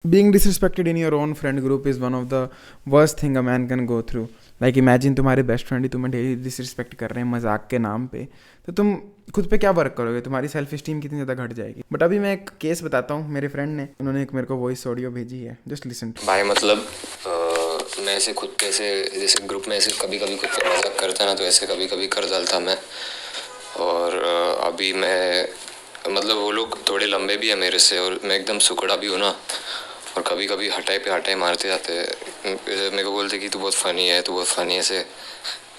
Being disrespected in your own friend group is one of the worst thing a man can go through. Like imagine तुम्हारे best friend ही तुम्हें daily disrespect कर रहे हैं मजाक के नाम पे, तो तुम खुद पे क्या वर्क करोगे? तुम्हारी सेल्फ स्टीम कितनी ज़्यादा घट जाएगी। बट अभी मैं एक केस बताता हूँ, मेरे फ्रेंड ने उन्होंने एक मेरे को वॉइस ऑडियो भेजी है, जस्ट लिसन टू। भाई मतलब मैं ऐसे खुद पे ऐसे जैसे ग्रुप में ऐसे कभी कभी खुद पे मजाक करता ना, तो ऐसे कभी कभी कर डालता मैं। और अभी मैं मतलब वो लोग थोड़े लंबे भी है मेरे से और मैं एकदम सुकड़ा भी हूँ ना, और कभी कभी हटाए पे हटाए मारते जाते हैं। मेरे को बोलते कि तू बहुत फ़नी है, तू बहुत फ़नी है, ऐसे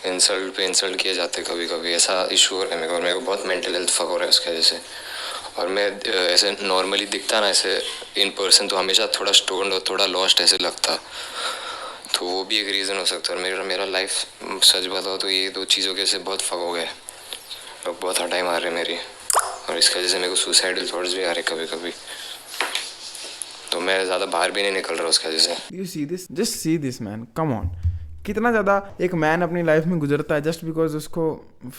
इंसल्ट पे इंसल्ट किए जाते हैं कभी कभी। ऐसा इशू हो रहा है मेरे को, और मेरे को बहुत मेंटल हेल्थ फक हो रहा है उसकी वजह से। और मैं ऐसे नॉर्मली दिखता ना ऐसे इन पर्सन तो हमेशा थोड़ा स्टोन्ड और थोड़ा लॉस्ट ऐसे लगता, तो वो भी एक रीज़न हो सकता है। मेरा मेरा लाइफ सच बताओ तो ये दो चीज़ों के से बहुत फक हो गए, लोग बहुत हटाई मार रहे मेरी, और इसकी वजह से मेरे को सुसाइडल थॉट्स भी आ रहे कभी कभी, तो मैं ज़्यादा बाहर भी नहीं निकल रहा उसकी वजह से। You see this, just see this man, come on. कितना ज़्यादा एक मैन अपनी लाइफ में गुजरता है जस्ट बिकॉज उसको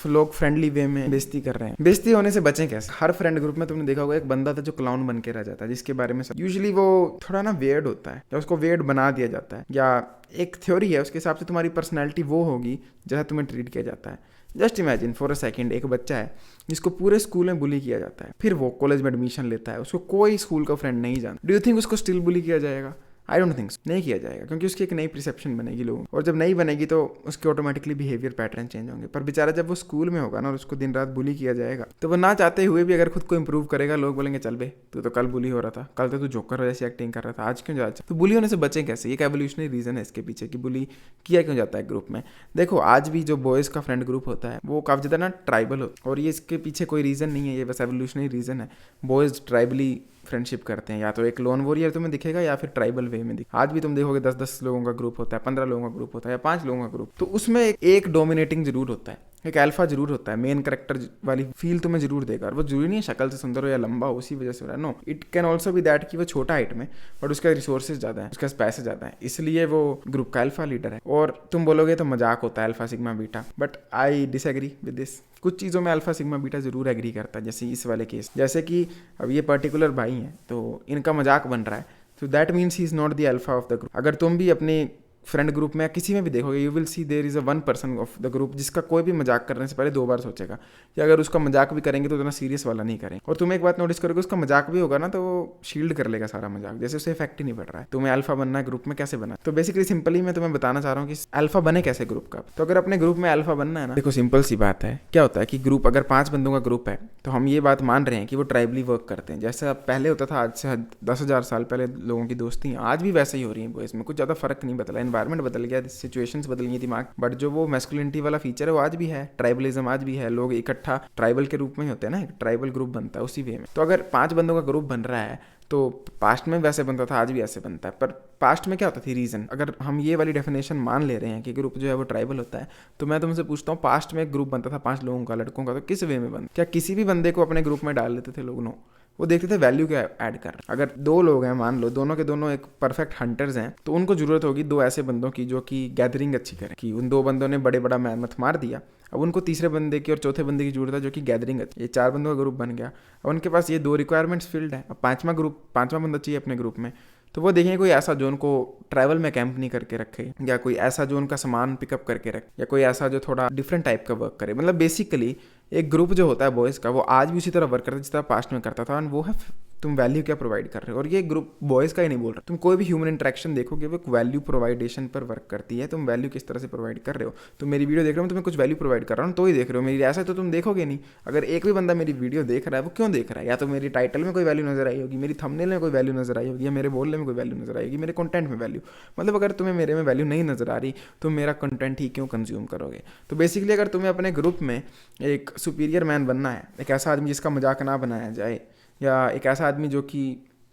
लोग फ्रेंडली वे में बेइज्जती कर रहे हैं। बेइज्जती होने से बचें कैसे? हर फ्रेंड ग्रुप में तुमने देखा होगा एक बंदा था जो क्लाउन बन के रह जाता है, जिसके बारे में यूजुअली वो थोड़ा ना वेयर्ड होता है या उसको वेयर्ड बना दिया जाता है, या एक थ्योरी है उसके हिसाब से तुम्हारी पर्सनैलिटी वो होगी जैसा तुम्हें ट्रीट किया जाता है। Just imagine for a second, एक बच्चा है जिसको पूरे स्कूल में बुली किया जाता है, फिर वो कॉलेज में एडमिशन लेता है, उसको कोई स्कूल का फ्रेंड नहीं जानता। डू यू थिंक उसको स्टिल बुली किया जाएगा? आई डोंट थिंक नहीं किया जाएगा, क्योंकि उसकी एक नई परसेप्शन बनेगी लोगों, और जब नई बनेगी तो उसके ऑटोमेटिकली बिहेवियर पैटर्न चेंज होंगे। पर बेचारा जब वो स्कूल में होगा ना और उसको दिन रात बुली किया जाएगा, तो वो ना चाहते हुए भी अगर खुद को इंप्रूव करेगा, लोग बोलेंगे चल बे तू तो कल बुली हो रहा था, कल तो तू जोकर जैसी एक्टिंग कर रहा था, आज क्यों जा। तो बुली होने से बचें कैसे? एक एवोल्यूशनरी रीजन है इसके पीछे कि बुली किया क्यों जाता है ग्रुप में। देखो आज भी जो बॉयज़ का फ्रेंड ग्रुप होता है वो काफ़ी ज़्यादा ना ट्राइबल होता है, और ये इसके पीछे कोई रीज़न नहीं है, ये बस एवोल्यूशनरी रीज़न है। बॉयज़ ट्राइबली फ्रेंडशिप करते हैं, या तो एक लोन वॉरियर तुम्हें दिखेगा या फिर ट्राइबल वे में आज भी तुम देखोगे 10-10 लोगों का ग्रुप होता है, 15 लोगों का ग्रुप होता है, या 5 लोगों का ग्रुप, तो उसमें एक डोमिनेटिंग जरूर होता है, एक अल्फा जरूर होता है, मेन कैरेक्टर वाली फील तुम्हें जरूर देगा। और वो जरूरी नहीं है शक्ल से सुंदर हो या लंबा हो उसी वजह से हो रहा है, no, it can also be that कि वो छोटा हाइट में बट उसका रिसोर्सेज ज़्यादा है, उसके पास पैसे ज़्यादा है, इसलिए वो ग्रुप का अल्फा लीडर है। और तुम बोलोगे तो मजाक होता है alpha sigma beta, but I disagree with this. कुछ चीज़ों में अल्फा सिग्मा बीटा जरूर एग्री करता है, जैसे इस वाले केस, जैसे कि अब ये पर्टिकुलर भाई हैं तो इनका मजाक बन रहा है, तो that means he is not the alpha of the group. अगर तुम भी अपने फ्रेंड ग्रुप में या किसी में भी देखोगे, you will see there is a one person of the group जिसका कोई भी मजाक करने से पहले 2 बार सोचेगा कि अगर उसका मजाक भी करेंगे तो उतना सीरियस वाला नहीं करेंगे। और तुम्हें एक बात नोटिस करोगे, उसका मजाक भी होगा ना तो वो शील्ड कर लेगा सारा मजाक, जैसे उसे इफेक्ट ही नहीं पड़ रहा है। तुम्हें अल्फा बनना है ग्रुप में, कैसे बना? तो बेसिकली सिंपली मैं तुम्हें बताना चाह रहा हूँ कि अल्फा बने कैसे ग्रुप का। तो अगर अपने ग्रुप में अल्फा बनना है ना, देखो सिंपल सी बात है, क्या होता है कि ग्रुप अगर 5 बंदों का ग्रुप है तो हम ये बात मान रहे हैं कि वो ट्राइबली वर्क करते हैं, जैसा पहले होता था आज से 10,000 साल पहले लोगों की दोस्ती आज भी वैसे ही हो रही है। इसमें कुछ ज़्यादा फर्क नहीं बदला, एनवायरमेंट बदल गया, सिचुएशंस बदल गई दिमाग, बट जो वो मैस्कुलिनिटी वाला फीचर है वो आज भी है, ट्राइबलिज्म आज भी है, लोग इकट्ठा ट्राइबल के रूप में होते हैं ना, एक ट्राइबल ग्रुप बनता है उसी वे में। तो अगर 5 बंदों का ग्रुप बन रहा है तो पास्ट में वैसे बनता था, आज भी ऐसे बनता है, पर पास्ट में क्या होता थी रीज़न। अगर हम ये वाली डेफिनेशन मान ले रहे हैं कि ग्रुप जो है वो ट्राइबल होता है, तो मैं तुमसे पूछता हूँ पास्ट में एक ग्रुप बनता था 5 लोगों का, लड़कों का, तो किस वे में बनता? क्या किसी भी बंदे को अपने ग्रुप में डाल देते थे लोग? नो, वो देखते थे वैल्यू क्या ऐड कर। अगर 2 लोग हैं, मान लो दोनों के दोनों एक परफेक्ट हंटर्स हैं, तो उनको जरूरत होगी 2 ऐसे बंदों की जो कि गैदरिंग अच्छी करें, कि उन 2 बंदों ने बड़ा मैमथ मार दिया, अब उनको तीसरे बंदे की और चौथे बंदे की जरूरत है जो कि गैदरिंग अच्छी। ये 4 बंदों का ग्रुप बन गया, अब उनके पास ये 2 रिक्वायरमेंट्स फील्ड है, अब 5वां बंदा चाहिए अपने ग्रुप में, तो वो देखेंगे कोई ऐसा जो उनको ट्रैवल में कैंप नहीं करके रखे, या कोई ऐसा जो उनका सामान पिकअप करके रखे, या कोई ऐसा जो थोड़ा डिफरेंट टाइप का वर्क करे। मतलब बेसिकली एक ग्रुप जो होता है बॉयज़ का वो आज भी उसी तरह वर्क करता है जिस तरह पास्ट में करता था, और वो है तुम वैल्यू क्या प्रोवाइड कर रहे हो। और ये ग्रुप बॉयज़ का ही नहीं बोल रहा, तुम कोई भी ह्यूमन इंटरेक्शन देखोगे वो वैल्यू प्रोवाइडेशन पर वर्क करती है, तुम वैल्यू किस तरह से प्रोवाइड कर रहे हो। तुम मेरी वीडियो देख रहे हो, तुम्हें कुछ वैल्यू प्रोवाइड कर रहा हूँ तो ही देख रहे हो मेरी, ऐसा तो तुम देखोगे नहीं। अगर एक भी बंदा मेरी वीडियो देख रहा है, वो क्यों देख रहा है? या तो मेरी टाइटल में कोई वैल्यू नजर आई होगी, मेरी थंबनेल में कोई वैल्यू नजर आई होगी, या मेरे बोलने में कोई वैल्यू नजर आएगी, मेरे कंटेंट में वैल्यू। मतलब अगर तुम्हें मेरे में वैल्यू नहीं नजर आ रही तो मेरा कंटेंट ही क्यों कंज्यूम करोगे? तो बेसिकली अगर तुम्हें अपने ग्रुप में एक सुपीरियर मैन बनना है, एक ऐसा आदमी जिसका मजाक ना बनाया जाए, या एक ऐसा आदमी जो कि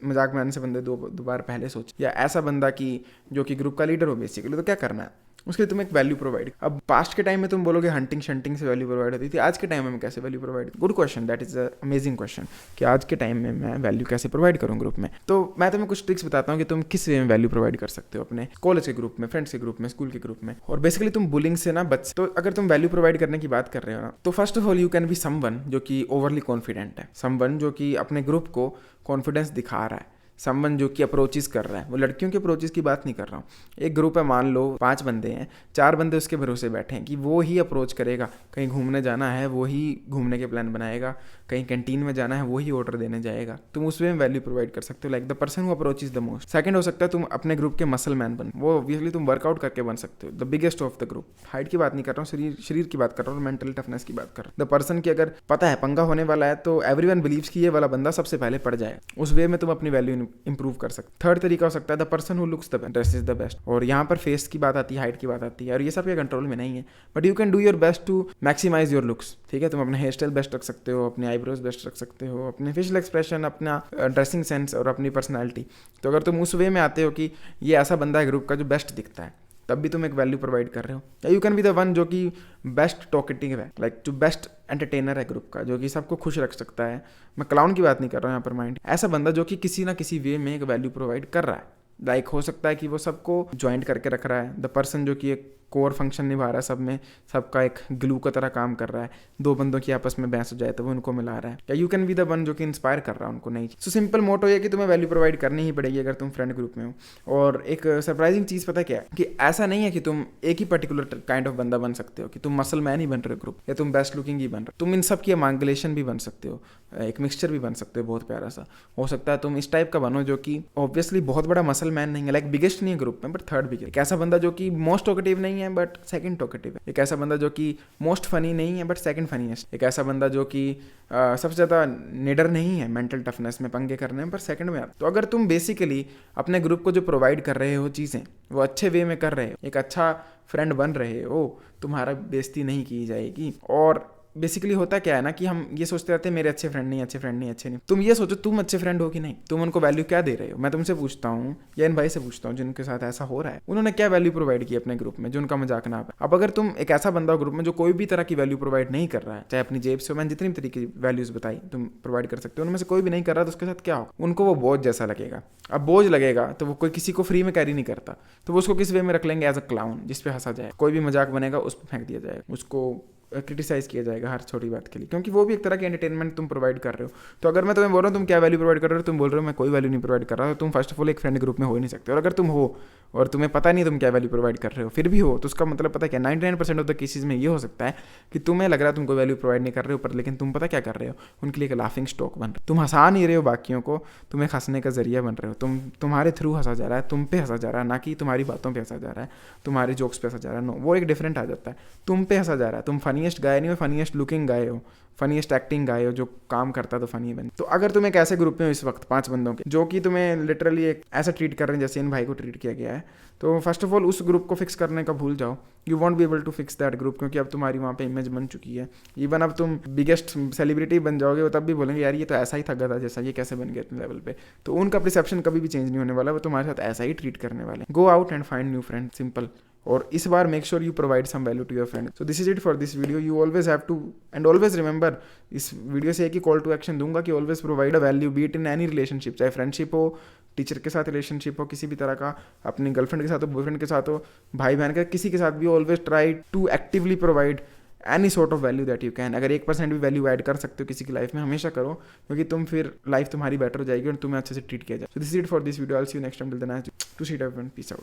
मजाक बनाने से बंदे दो बार पहले सोच, या ऐसा बंदा कि जो कि ग्रुप का लीडर हो बेसिकली, तो क्या करना है? उसके लिए तुम्हें एक वैल्यू प्रोवाइड। अब पास्ट के टाइम में तुम बोलोगे हंटिंग शंटिंग से वैल्यू प्रोवाइड होती थी, आज के टाइम में कैसे value provide? Good question, that is a amazing question कि आज के टाइम में मैं वैल्यू कैसे प्रोवाइड करूँ ग्रुप में। तो मैं तुम्हें कुछ ट्रिक्स बताता हूँ कि तुम किस वे में वैल्यू प्रोवाइड कर सकते हो अपने कॉलेज के ग्रुप में, फ्रेंड्स के ग्रुप में, स्कूल के ग्रुप में। और बेसिकली तुम बुलिंग से ना बच। तो अगर तुम वैल्यू प्रोवाइड करने की बात कर रहे हो ना, तो first of all you can be someone जो कि ओवरली कॉन्फिडेंट है, समवन जो कि अपने ग्रुप को कॉन्फिडेंस दिखा रहा है, समवन जो कि अप्रोचेस कर रहा है, वो लड़कियों के अप्रोचेस की बात नहीं कर रहा हूँ। एक ग्रुप है, मान लो 5 बंदे हैं, 4 बंदे उसके भरोसे बैठे हैं कि वो ही अप्रोच करेगा, कहीं घूमने जाना है वो ही घूमने के प्लान बनाएगा, कहीं कैंटीन में जाना है वो ही ऑर्डर देने जाएगा। तुम उस वे में वैल्यू प्रोवाइड कर सकते हो, like the person who approaches the most. Second हो सकता है तुम अपने ग्रुप के मसल मैन बन, वो ऑब्वियसली तुम वर्कआउट करके बन सकते हो, the biggest of the group. Height की बात नहीं कर रहा हूँ, शरीर की बात कर रहा हूँ, मेंटल टफनेस की बात कर रहा हूँ। द पर्सन की अगर पता है पंगा होने वाला है तो एवरीवन बिलीव्स कि ये वाला बंदा सबसे पहले पड़ जाए, उस वे में तुम अपनी वैल्यू इंप्रूव कर सकते। थर्ड तरीका हो सकता है the person who looks the best, dress is the best. और यहाँ पर फेस की बात आती है, हाइट की बात आती है, और ये सब के कंट्रोल में नहीं है, but you can do your best to maximise your looks. ठीक है, तुम अपने हेयर स्टाइल बेस्ट रख सकते हो, अपने आईब्रोज बेस्ट रख सकते हो, अपने फेशियल एक्सप्रेशन, अपना ड्रेसिंग सेंस और अपनी पर्सनैलिटी। तो अगर तुम उस वे में आते हो कि ये ऐसा बंदा है ग्रुप का जो बेस्ट दिखता है, तब भी तुम एक वैल्यू प्रोवाइड कर रहे हो। या you can be the one जो कि बेस्ट टॉकेटिव है, लाइक जो बेस्ट एंटरटेनर है ग्रुप का, जो कि सबको खुश रख सकता है। मैं क्लाउन की बात नहीं कर रहा हूँ यहाँ पर, माइंड ऐसा बंदा जो कि किसी ना किसी वे में एक वैल्यू प्रोवाइड कर रहा है। लाइक हो सकता है कि वो सबको ज्वाइंट करके रख रहा है, द पर्सन जो कि एक कोर फंक्शन निभा रहा है सब में, सबका एक ग्लू का तरह काम कर रहा है, 2 बंदों की आपस में बहस हो जाए तो वो उनको मिला रहा है। या you can be the one जो कि इंस्पायर कर रहा है उनको नई चीज। सो सिंपल मोटो ये कि तुम्हें वैल्यू प्रोवाइड करनी ही पड़ेगी अगर तुम फ्रेंड ग्रुप में हो। और एक सरप्राइजिंग चीज़ पता क्या है कि ऐसा नहीं है कि तुम एक ही पर्टिकुलर काइंड ऑफ बंदा बन सकते हो, कि तुम मसल मैन ही बन रहे हो ग्रुप, या तुम बेस्ट लुकिंग ही बन रहे हो। तुम इन सब की अमांगलेशन भी बन सकते हो, एक मिक्सचर भी बन सकते हो बहुत प्यारा सा। हो सकता है तुम इस टाइप का बनो जो कि ऑब्वियसली बहुत बड़ा मसल मैन नहीं है, लाइक बिगेस्ट नहीं है ग्रुप में बट थर्ड बिगेस्ट। एक ऐसा बंदा जो कि मोस्ट टॉकेटिव नहीं है बट सेकंड टॉकेटिव है। एक ऐसा बंदा जो कि मोस्ट फनी नहीं है बट सेकंड फनीएस्ट। एक ऐसा बंदा जो कि सबसे ज़्यादा निडर नहीं है मेंटल टफनेस में, पंगे करने में, पर सेकंड में आता। तो अगर तुम बेसिकली अपने ग्रुप को जो प्रोवाइड कर रहे हो चीज़ें वो अच्छे वे में कर रहे हो, एक अच्छा फ्रेंड बन रहे हो, तुम्हारा बेइज्जती नहीं की जाएगी। और बेसिकली होता क्या है ना कि हम ये सोचते रहते हैं मेरे अच्छे फ्रेंड नहीं, अच्छे फ्रेंड नहीं, अच्छे नहीं। तुम ये सोचो तुम अच्छे फ्रेंड हो कि नहीं, तुम उनको वैल्यू क्या दे रहे हो। मैं तुमसे पूछता हूँ या इन भाई से पूछता हूँ जिनके साथ ऐसा हो रहा है, उन्होंने क्या वैल्यू प्रोवाइड की अपने ग्रुप में जो उनका मजाक ना है। अब अगर तुम एक ऐसा बंदा हो ग्रुप में जो कोई भी तरह की वैल्यू प्रोवाइड नहीं कर रहा है, चाहे अपनी जेब से, मैंने जितनी भी तरीके की वैल्यूज बताई तुम प्रोवाइड कर सकते हो, उनमें से कोई भी नहीं कर रहा तो उसके साथ क्या हो, उनको वो बोझ जैसा लगेगा। अब बोझ लगेगा तो वो कोई किसी को फ्री में कैरी नहीं करता, तो वो उसको किस वे में रख लेंगे, एज अ क्लाउन, जिस पे हंसा जाए। कोई भी मजाक बनेगा उस पर फेंक दिया जाएगा, उसको क्रिटिसाइज किया जाएगा हर छोटी बात के लिए, क्योंकि वो भी एक तरह की एंटरटेनमेंट तुम प्रोवाइड कर रहे हो। तो अगर मैं तुम्हें बोल रहा हूँ तुम क्या वैल्यू प्रोवाइड कर रहे हो, तुम बोल रहे हो मैं कोई वैल्यू नहीं प्रोवाइड कर रहा, तो तुम फर्स्ट ऑफ ऑल एक फ्रेंड ग्रुप में हो ही नहीं सकते। और अगर तुम हो और तुम्हें पता नहीं तुम क्या वैल्यू प्रोवाइड कर रहे हो फिर भी हो, तो उसका मतलब पता क्या, 99% ऑफ द केसेस में ये हो सकता है कि तुम्हें लग रहा है तुम कोई वैल्यू प्रोवाइड नहीं कर रहे हो, पर लेकिन तुम पता क्या कर रहे हो, उनके लिए एक लाफिंग स्टॉक बन रहे हो। तुम हंसा नहीं रहे हो बाकियों को, तुम एक हंसने का जरिया बन रहे हो। तुम्हारे थ्रू हंसा जा रहा है, तुम पे हंसा जा रहा है, ना कि तुम्हारी बातों पे हंसा जा रहा है, तुम्हारे जोक्स पे हंसा जा रहा है। नो, वो एक डिफरेंट आ जाता है, तुम पे हंसा जा रहा है। तुम फनीएस्ट गाय नहीं हो, फनीएस्ट लुकिंग गाय हो, फनीएस्ट एक्टिंग गाय हो, जो काम करता है तो फनी बन। तो अगर तुम एक ऐसे ग्रुप में हो इस वक्त 5 बंदों के जो कि तुम्हें लिटरली एक ऐसा ट्रीट कर रहे हैं जैसे इन भाई को ट्रीट किया गया है, तो फर्स्ट ऑफ ऑल उस ग्रुप को फिक्स करने का भूल जाओ। You won't be able to fix that group, क्योंकि अब तुम्हारी वहाँ पे इमेज बन चुकी है। इवन अब तुम बिगेस्ट सेलिब्रिटी बन जाओगे, वो तब भी बोलेंगे यार ये तो ऐसा ही था गधा जैसा, ये कैसे बन गया इतने लेवल पे। तो उनका परसेप्शन कभी भी चेंज नहीं होने वाला, वो तुम्हारे साथ ऐसा ही ट्रीट करने वाले। Go out and find new friend, simple. और इस बार make sure you provide some value to your friend. So this is it for this video. You always have to and always remember, इस video से एक ही call to action दूंगा कि always provide a value, be it in any relationship, चाहे friendship हो, teacher के साथ रिलेशनशिप हो, किसी भी तरह का, अपनी गर्लफ्रेंड के साथ हो, बॉयफ्रेंड के साथ हो, भाई बहन का, किसी के साथ भी। Always try to actively provide any sort of value that you can. अगर 1% भी वैल्यू ऐड कर सकते हो किसी की लाइफ में, हमेशा करो, क्योंकि तुम फिर लाइफ तुम्हारी बेटर हो जाएगी और तुम्हें अच्छे से ट्रीट किया जाए। So this is it for this video. I will see you next time. Till then, to see everyone, peace out.